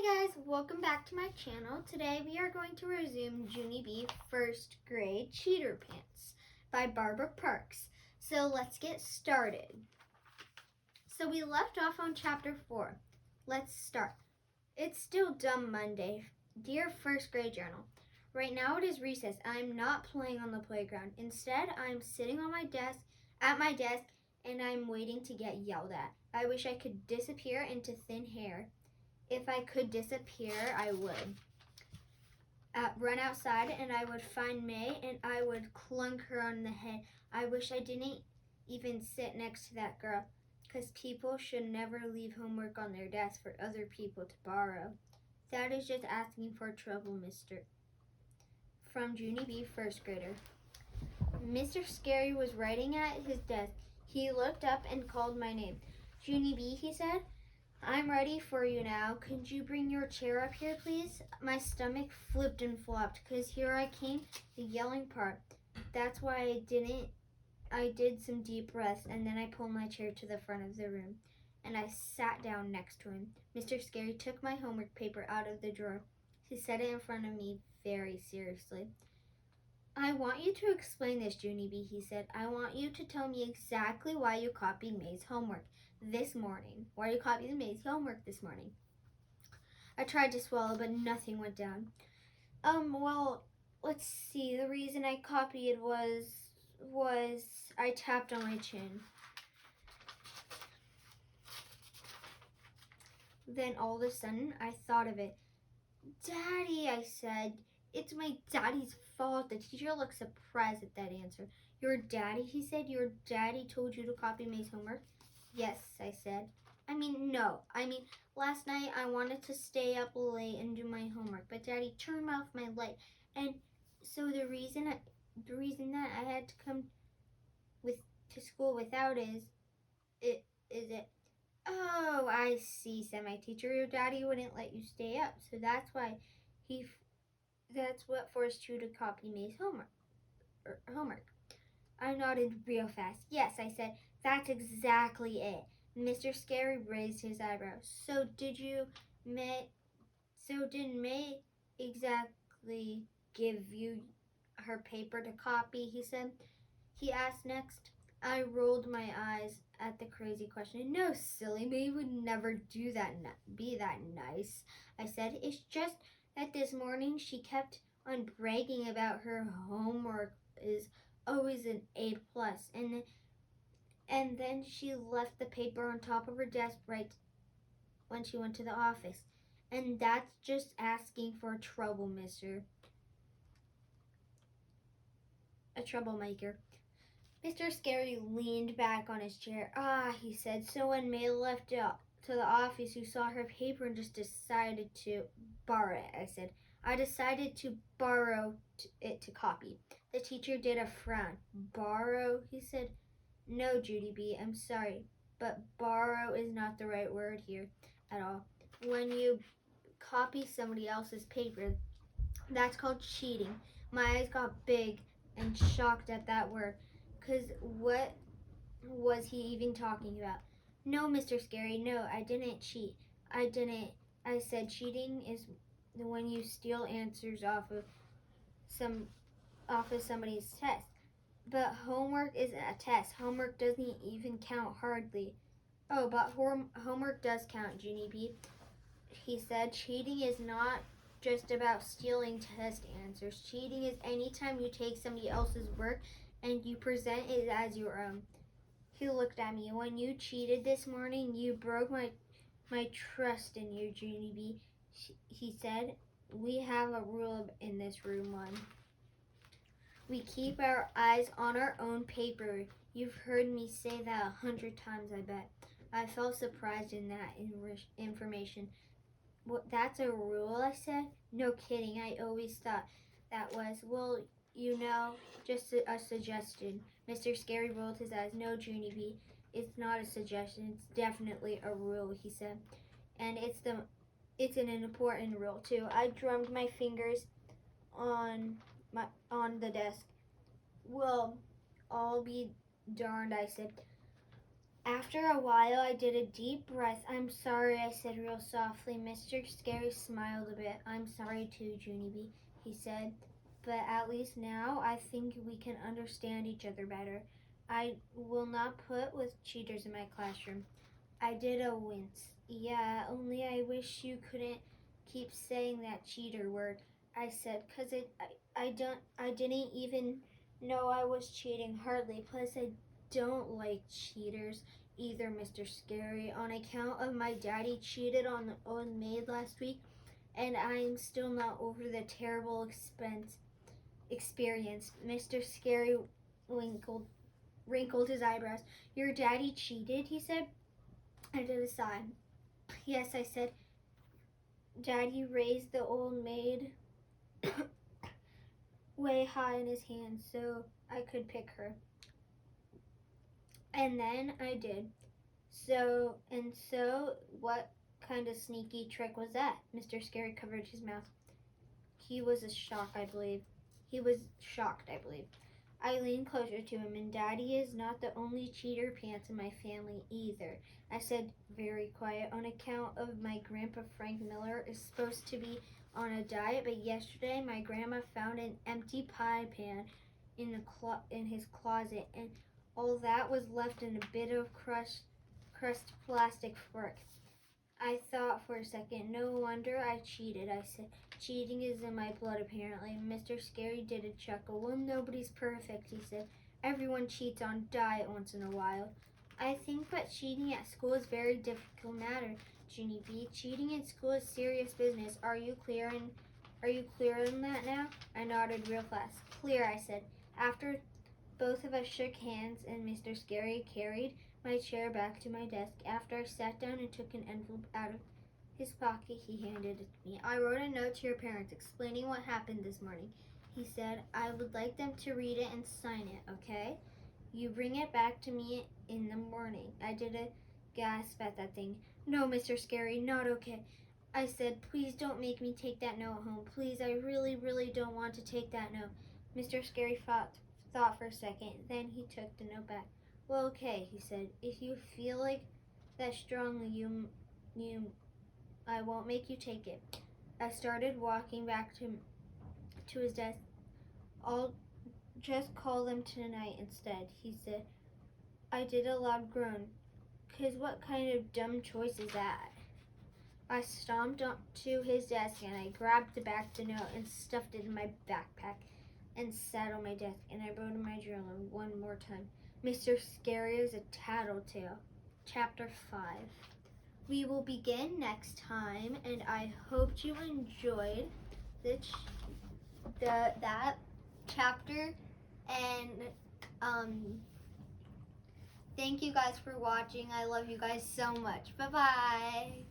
Hi guys, welcome back to my channel. Today we are going to resume Junie B first grade Cheater Pants by Barbara Parks. So let's get started. So we left off on chapter 4. Let's start. It's still dumb Monday. Dear first grade journal. Right now it is recess. I'm not playing on the playground. Instead, I'm sitting on at my desk and I'm waiting to get yelled at. I wish I could disappear into thin air. If I could disappear, I would. Run outside and I would find May and I would clunk her on the head. I wish I didn't even sit next to that girl, because people should never leave homework on their desk for other people to borrow. That is just asking for trouble, mister. From Junie B, first grader. Mr. Scary was writing at his desk. He looked up and called my name. Junie B, he said. I'm ready for you now. Could you bring your chair up here, please? My stomach flipped and flopped, because here I came, the yelling part. That's why I did some deep breaths, and then I pulled my chair to the front of the room, and I sat down next to him. Mr. Scary took my homework paper out of the drawer. He set it in front of me very seriously. I want you to explain this, Junie B, he said. I want you to tell me exactly why you copied May's homework this morning. Why you copied May's homework this morning? I tried to swallow, but nothing went down. Well, let's see. The reason I copied was I tapped on my chin. Then all of a sudden, I thought of it. Daddy, I said. It's my daddy's fault. The teacher looked surprised at that answer. Your daddy, he said. Your daddy told you to copy May's homework? Yes, I said. No. Last night I wanted to stay up late and do my homework, but Daddy turned off my light, and so the reason that I had to come to school without it. Oh, I see, said my teacher. Your daddy wouldn't let you stay up, so that's what forced you to copy May's homework. I nodded real fast. Yes, I said. That's exactly it. Mr. Scary raised his eyebrows. So did May exactly give you her paper to copy, he said. He asked next. I rolled my eyes at the crazy question. No, silly, May would never do that, be that nice, I said. It's just that this morning she kept on bragging about her homework is always an A+, and then she left the paper on top of her desk right when she went to the office. And that's just asking for trouble, mister. A troublemaker. Mr. Scary leaned back on his chair. Ah, he said. So when May left to the office, you saw her paper and just decided to borrow it, I said. I decided to borrow it to copy. The teacher did a frown. Borrow, he said. No, Junie B, I'm sorry, but borrow is not the right word here at all. When you copy somebody else's paper, that's called cheating. My eyes got big and shocked at that word, because what was he even talking about? No, Mr. Scary, no, I didn't cheat. I said cheating is when you steal answers off of somebody's test. But homework isn't a test. Homework doesn't even count hardly. Oh, but homework does count, Junie B, he said. Cheating is not just about stealing test answers. Cheating is anytime you take somebody else's work and you present it as your own. He looked at me. When you cheated this morning, you broke my trust in you, Junie B, he said. We have a rule in this room, one. We keep our eyes on our own paper. You've heard me say that 100 times, I bet. I felt surprised in that information. What, that's a rule, I said. No kidding, I always thought that was. Well, just a suggestion. Mr. Scary rolled his eyes. No, Junie B, it's not a suggestion. It's definitely a rule, he said. And it's an important rule, too. I drummed my fingers on the desk. Well, I'll be darned, I said. After a while, I did a deep breath. "I'm sorry," I said real softly. Mr. Scary smiled a bit. "I'm sorry too, Junie B," he said. "But at least now I think we can understand each other better. I will not put with cheaters in my classroom." I did a wince. "Yeah, only I wish you couldn't keep saying that cheater word," I said, "'cause I didn't even know I was cheating, hardly. Plus, I don't like cheaters either, Mr. Scary. On account of my daddy cheated on the old maid last week, and I'm still not over the terrible experience." Mr. Scary wrinkled his eyebrows. "Your daddy cheated?" he said. I did a sigh. "Yes," I said. Daddy raised the old maid way high in his hand so I could pick her. And then I did. So what kind of sneaky trick was that?" Mr. Scary covered his mouth. He was shocked, I believe. I leaned closer to him. "And Daddy is not the only cheater pants in my family either," I said, very quiet. "On account of my grandpa, Frank Miller is supposed to be on a diet, but yesterday my grandma found an empty pie pan in his closet, and all that was left in a bit of crushed plastic fork." I thought for a second. "No wonder I cheated," I said. "Cheating is in my blood, apparently." Mr. Scary did a chuckle. "Well, nobody's perfect," he said. "Everyone cheats on diet once in a while." "I think that cheating at school is a very difficult matter, Junie B. Cheating in school is serious business. Are you clear on that now?" I nodded real fast. "Clear," I said. After both of us shook hands and Mr. Scary carried my chair back to my desk. After I sat down and took an envelope out of his pocket, he handed it to me. "I wrote a note to your parents explaining what happened this morning," he said. "I would like them to read it and sign it, okay? You bring it back to me in the morning." I did a gasp at that thing. "No, Mr. Scary, not okay," I said. "Please don't make me take that note home. Please, I really, really don't want to take that note." Mr. Scary thought for a second. Then he took the note back. "Well, okay," he said. "If you feel like that strongly, I won't make you take it." I started walking back to his desk. "I'll just call them tonight instead," he said. I did a loud groan. "'Cause what kind of dumb choice is that?" I stomped up to his desk and I grabbed the note and stuffed it in my backpack and sat on my desk, and I wrote in my journal one more time. Mr. Scary is a tattletale. Chapter 5. We will begin next time, and I hope you enjoyed that chapter, and thank you guys for watching. I love you guys so much. Bye-bye.